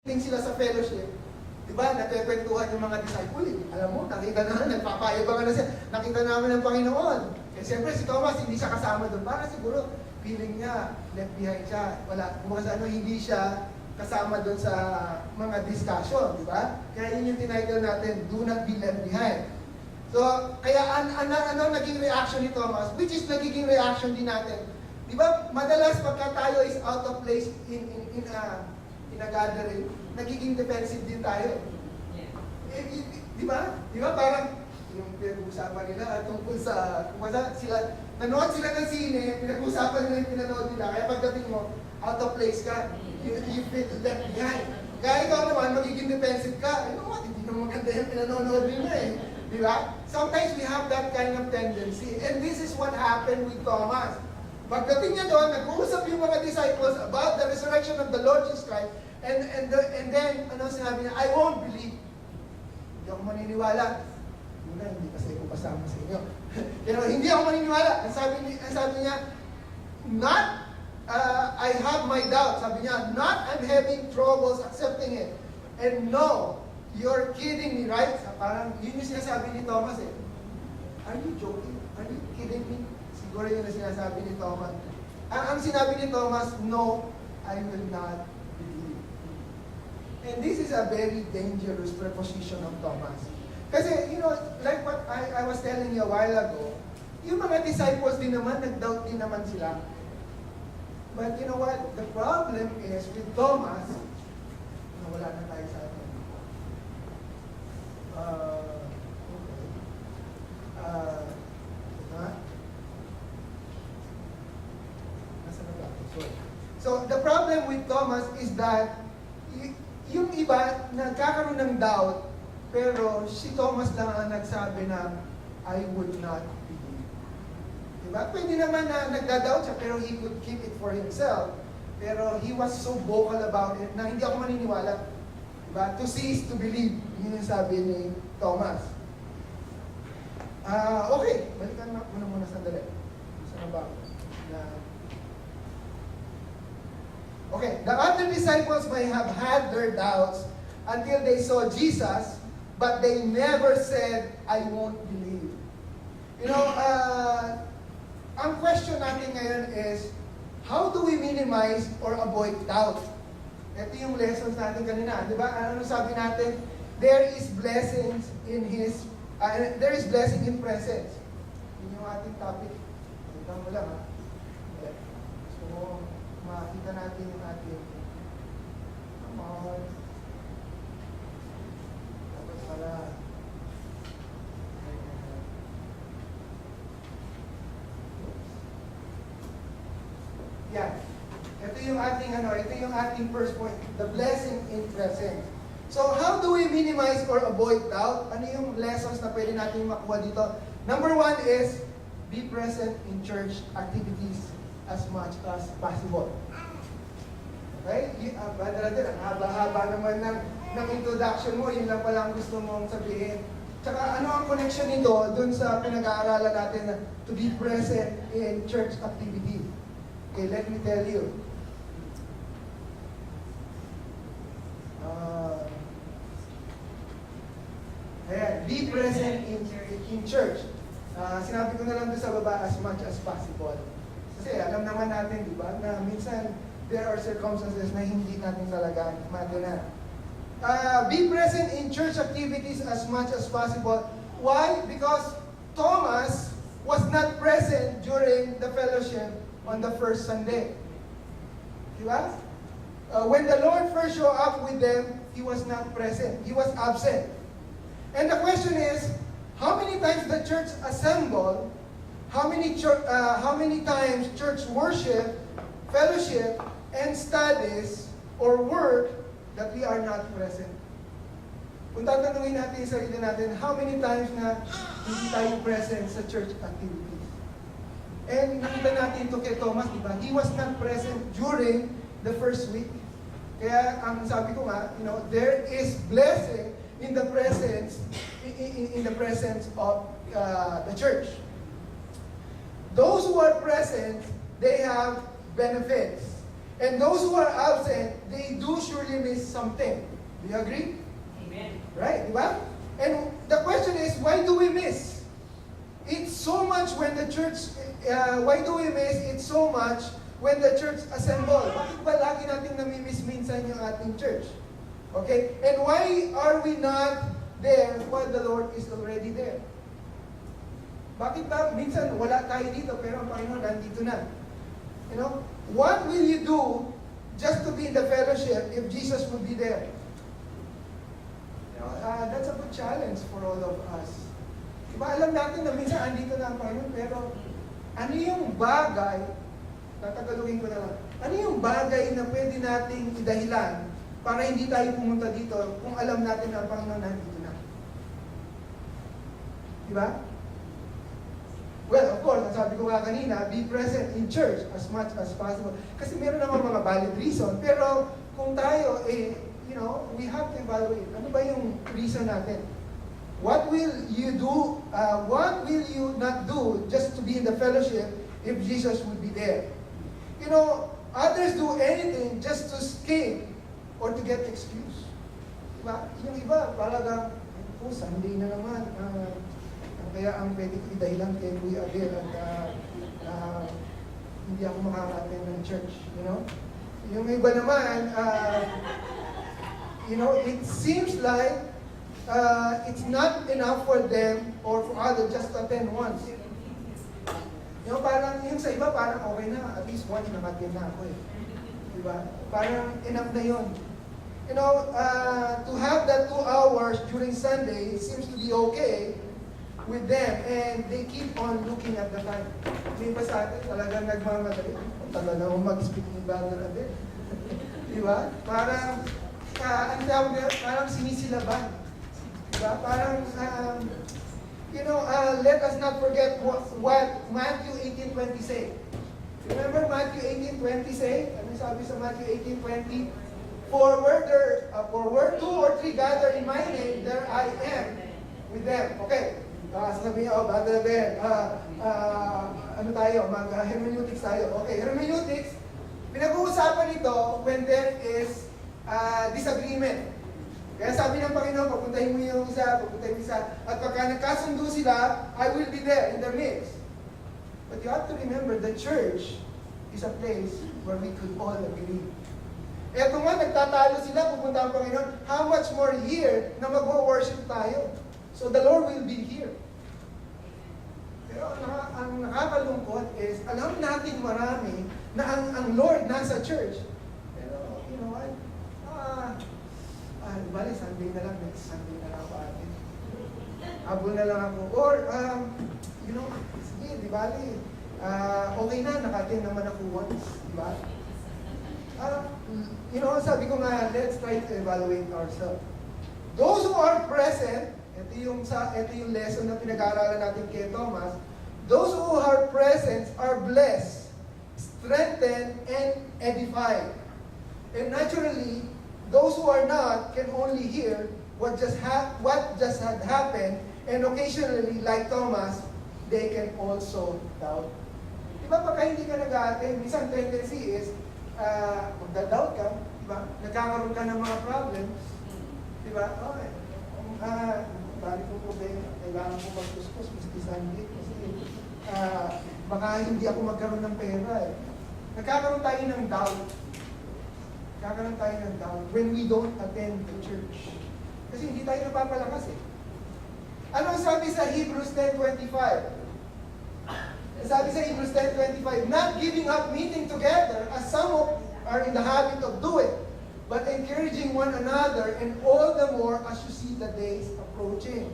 Ting sila sa fellowship, di ba, nagkikwentuhan yung mga disciple. Alam mo, nakita namin, nagpapayabangan na siya. Nakita namin ng Panginoon. Eh, siyempre, si Thomas, hindi siya kasama doon. Para siguro, feeling niya, left behind siya. Wala, kumbaga hindi siya kasama doon sa mga discussion, di ba? Kaya yun yung tinitle natin, Do Not Be Left Behind. So, kaya ano naging reaction ni Thomas, which is nagiging reaction din natin. Di ba, madalas pagka tayo is out of place in a gathering, nagiging defensive din tayo. Eh, di ba? Di ba parang yung pinag-uusapan nila tungkol sa, sila, nanood sila ng sine, pinag-uusapan nila yung pinanood nila, kaya pagdating mo, out of place ka, you feel left behind. Kaya ikaw naman, magiging defensive ka, you know what, hindi naman maganda yung pinanood nila eh. Di ba? Sometimes we have that kind of tendency, and this is what happened with Thomas. Pagdating niya doon, nag-uusap yung mga disciples about the resurrection of the Lord Jesus Christ, and then, ano sinabi niya, I won't believe. Hindi ako maniniwala. Una, hindi kasi ako kasama sa inyo. Pero hindi ako maniniwala. Ang sabi niya, not, I have my doubts. Sabi niya, not I'm having troubles accepting it. And no, you're kidding me, right? Parang, yun yung sinasabi ni Thomas eh. Are you joking? Are you kidding me? Siguro yun ang sinasabi ni Thomas. Ang sinabi ni Thomas, no, I will not believe. And this is a very dangerous preposition of Thomas. Kasi, you know, like what I was telling you a while ago, yung mga disciples din naman, nag-doubt din naman sila. But you know what? The problem is with Thomas, wala na tayo sa atin. So, the problem with Thomas is that yung iba, nagkakaroon ng doubt, pero si Thomas lang ang nagsabi na, I would not believe. Diba? Pwede naman na nagda-doubt siya, pero he could keep it for himself. Pero he was so vocal about it na hindi ako maniniwala. Diba? To see is to believe. Yun yung sabi ni Thomas. Okay, balikan na muna sandali. Saan ba? Okay, the other disciples may have had their doubts until they saw Jesus, but they never said, I won't believe. You know, ang question natin ngayon is, how do we minimize or avoid doubt? Ito yung lessons natin kanina, di ba? Ano sabi natin? There is blessings in there is blessing in presence. Yun yung ating topic. Ito mo lang, ha? Gusto mo makita natin yung ating come on. Tapos pala yan. Ito yung ating first point, the blessing in presence. So how do we minimize or avoid doubt? Ano yung lessons na pwede natin makuha dito? Number one is be present in church activities as much as possible. Okay? Ang haba-haba naman ng introduction mo, yun lang pala ang gusto mong sabihin. Tsaka ano ang connection nito dun sa pinag-aaralan natin na to be present in church activity? Okay, let me tell you. Be present in church. Sinabi ko na lang doon sa baba, as much as possible. Kasi alam naman natin, di ba, na minsan there are circumstances na hindi natin talaga madala. Be present in church activities as much as possible. Why? Because Thomas was not present during the fellowship on the first Sunday. Di ba? When the Lord first showed up with them, He was not present. He was absent. And the question is, how many times the church assembled, how many times church worship, fellowship, and studies or work that we are not present? Kung tatanungin natin yung sarili natin, how many times na hindi tayo present sa church activities? And nakita natin ito kay Thomas, di ba? He was not present during the first week. Kaya ang sabi ko nga, you know, there is blessing in the presence of the church. Those who are present, they have benefits. And those who are absent, they do surely miss something. Do you agree? Amen. Right, di ba? And the question is, why do we miss? It's so much when the church, why do we miss it so much when the church assemble? Bakit ba lagi natin namimiss minsan yung ating church? Okay? And why are we not there while the Lord is already there? Bakit ba minsan wala tayo dito pero ang Panginoon nandito na? You know, what will you do just to be in the fellowship if Jesus would be there? You know, that's a good challenge for all of us. Diba, alam natin na minsan andito na ang Panginoon, pero ano yung bagay, tatagalugin ko na lang, ano yung bagay na pwede nating idahilan para hindi tayo pumunta dito kung alam natin na ang Panginoon nandito na? Diba? Well, of course, ang sabi ko nga kanina, be present in church as much as possible. Kasi meron naman mga valid reason. Pero kung tayo, you know, we have to evaluate. Ano ba yung reason natin? What will you do, what will you not do just to be in the fellowship if Jesus would be there? You know, others do anything just to escape or to get excuse. Diba? Yung iba, talagang, oh, Sunday na naman, kaya ang pwede ko idahilan kay Kuya Abel at hindi ako makaka-attend ng church, you know? Yung iba naman, you know, it seems like it's not enough for them or for others just to attend once. You know, parang yung sa iba, parang okay na, at least once nakatin na ako eh. Diba? Parang enough na yun. You know, to have that 2 hours during Sunday seems to be okay with them, and they keep on looking at the time. May iba sa atin, talagang nagmamadali. Tagal na akong mag-speak ni Brother Abel. Diba? Parang, ang tawag nila, parang sinisilaban. Diba? Parang, you know, let us not forget what Matthew 18:20 say. Remember Matthew 18:20 say? Ano sabi sa Matthew 18:20? For where 2 or 3 gather in my name, there I am with them. Okay. Sasabihin niya, Brother Ben, ano tayo, hermeneutics tayo. Okay, hermeneutics, pinag-uusapan ito when there is disagreement. Kaya sabi ng Panginoon, papuntahin mo yung isa, papuntahin mo isa, at pagka nagkasundo sila, I will be there in their midst. But you have to remember, the church is a place where we could all agree. Eh kung nga nagtatalo sila, pupunta ang Panginoon, how much more here na mag-worship tayo? So the Lord will be here. Pero ang nakakalungkot is, alam natin marami na ang Lord nasa church. Pero, you know what? Bali, Sunday na lang, next Sunday na lang ako atin. Habol na lang ako. Or, you know, sige, di bali, okay na, nakatin naman ako once, di ba? You know, sabi ko nga, let's try to evaluate ourselves. Those who are present, ito yung lesson na pinag-aaralan natin kay Thomas. Those who are present are blessed, strengthened, and edified. And naturally, those who are not can only hear what just had happened, and occasionally, like Thomas, they can also doubt. Diba pagka hindi ka nag-a-attend, minsan tendency is, magda-doubt ka, diba? Nagkakaroon ka ng mga problems, diba? Okay. Bali ko problema, kailangan ko magpuspos, miski Sunday, kasi baka hindi ako magkaroon ng pera eh. Nagkakaroon tayo ng doubt. Nagkakaroon tayo ng doubt when we don't attend the church. Kasi hindi tayo napapalakas eh. Ano ang sabi sa Hebrews 10:25? Sabi sa Hebrews 10:25, not giving up meeting together as some are in the habit of doing, but encouraging one another, and all the more as you see the days approaching.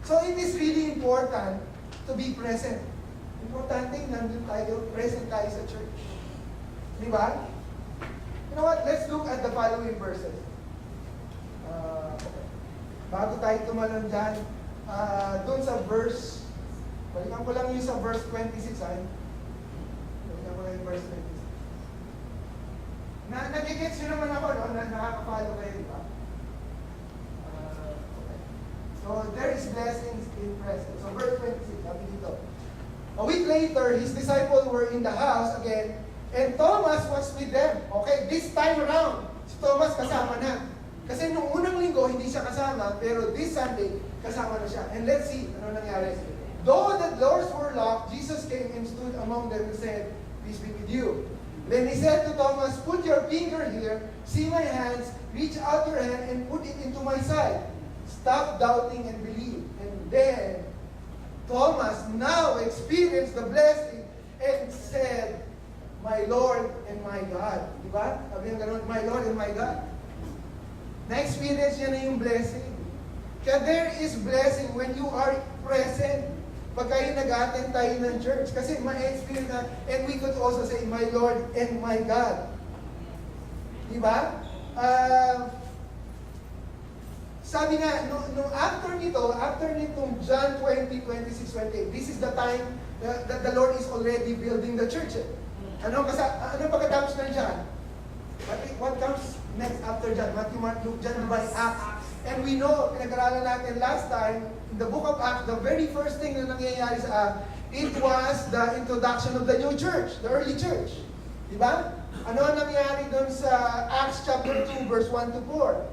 So it is really important to be present. Importante nandun tayo, present tayo sa church. Di ba? You know what? Let's look at the following verses. Okay. Bago tayo tumalon dyan, dun sa verse, balikan ko lang yung sa verse 26 ay. Balikan ko lang yung verse 26. Nagigets nyo naman ako, no? Nakaka-follow kayo, di ba? Okay. So, there is blessings in presence. So, verse 26, sabi dito. A week later, his disciples were in the house again, And Thomas was with them. Okay, this time around, si Thomas kasama na. Kasi nung unang linggo, hindi siya kasama, pero this Sunday, kasama na siya. And let's see, ano nangyari. Though the doors were locked, Jesus came and stood among them and said, "Peace be with you." Then he said to Thomas, "Put your finger here, see my hands, reach out your hand and put it into my side. Stop doubting and believe." And then, Thomas now experienced the blessing and said, "My Lord and my God." Diba? Sabi niya gano'n, "My Lord and my God." Na-experience niya na yung blessing. Kaya there is blessing when you are present. Pag kayo nag-attend tayo ng church. Kasi ma-experience na, and we could also say, "My Lord and my God." Diba? Sabi nga, no after nitong John 20, 26, 28, this is the time that the Lord is already building the church. Ano pagkatapos ng John? What comes next after John? Matthew, Mark, Luke, John, diba? Acts. And we know, pinag-aralan natin last time, in the book of Acts, the very first thing na nangyayari sa Acts, it was the introduction of the new church, the early church. Diba? Ano ang nangyayari doon sa Acts chapter 2, verse 1 to 4?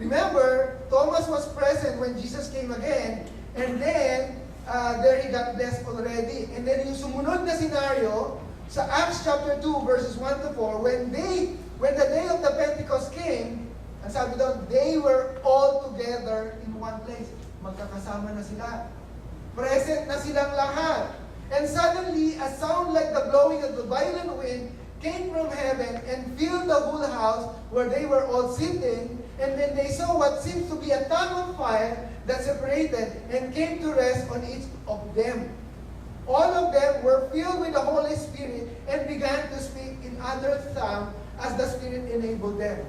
Remember, Thomas was present when Jesus came again, and then, there he got blessed already. And then yung sumunod na scenario, sa Acts chapter 2, verses 1 to 4, when the day of the Pentecost came, ang sabi doon, they were all together in one place. Magkakasama na sila. Present na silang lahat. And suddenly, a sound like the blowing of the violent wind came from heaven and filled the whole house where they were all sitting. And then they saw what seemed to be a tongue of fire that separated and came to rest on each of them. All of them were filled with the Holy Spirit and began to speak in other tongues as the Spirit enabled them.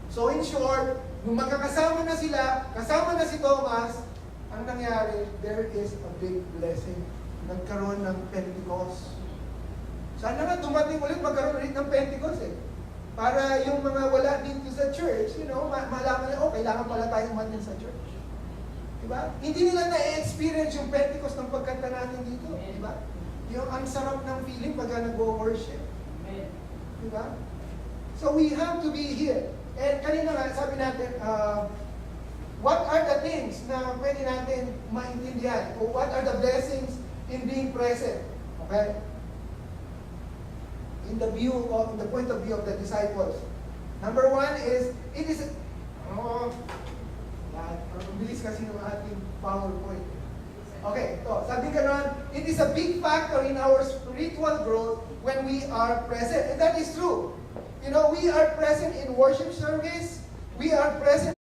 So in short, nung magkakasama na sila, kasama na si Thomas, ang nangyari, there is a big blessing. Nagkaroon ng Pentecost. Sana nga dumating ulit magkaroon ulit ng Pentecost Para yung mga wala dito sa church, malaman na, kailangan pala tayong umatin sa church. Diba? Hindi nila na-experience yung Pentecost ng pagkanta natin dito. Diba? Yung ang sarap ng feeling pag nag-worship. Diba? So we have to be here. And kanina nga, sabi natin, what are the things na pwede natin maintindihan? O what are the blessings in being present? Okay? In the point of view of the disciples. Number one is, bilis kasi ng ating PowerPoint. Okay, sabi ka naman, it is a big factor in our spiritual growth when we are present. And that is true. We are present in worship service. We are present